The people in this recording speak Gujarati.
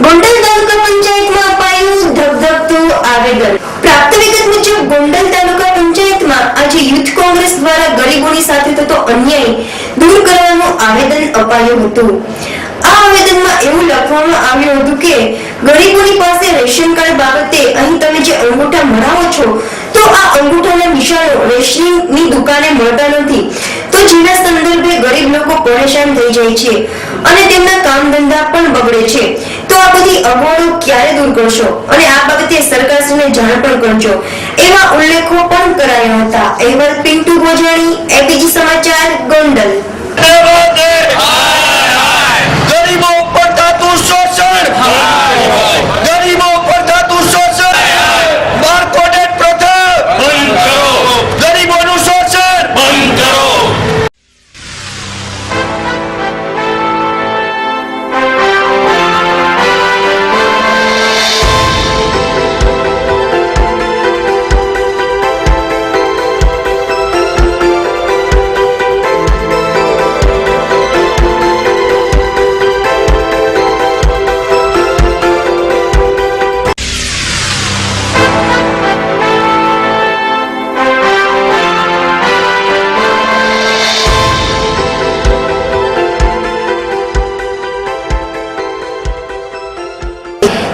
ગોંડલ તાલુકા પંચાયતમાં અપાયું ધગધગતું આવેદન. પ્રાપ્ત વિગત મુજબ ગોંડલ તાલુકા પંચાયતમાં આજે યુથ કોંગ્રેસ દ્વારા ગરીબોની સાથે થતો અન્યાય દૂર કરવાનું આવેદન અપાયું હતું. આ આવેદનમાં એવું લખવામાં આવ્યું હતું કે ગરીબોની પાસે રેશન કાર્ડ બાબતે અહીં તમે જે અંગૂઠા મરાવો છો તો આ અંગૂઠાના નિશાનો રેશનિંગની દુકાને મળતા નથી, તો જેના સંદર્ભે ગરીબ લોકો પરેશાન થઈ જાય છે અને તેમના કામ ધંધા પણ બગડે છે. તો આ બધી અગવડો ક્યારે દૂર કરશો અને આ બાબતે સરકારશ્રીને જાણ પણ કરજો, એવા ઉલ્લેખો પણ કરાયા હતા. અહેવાલ પિન્ટુ ગોજાણી, એપીજી સમાચાર, ગોંડલ.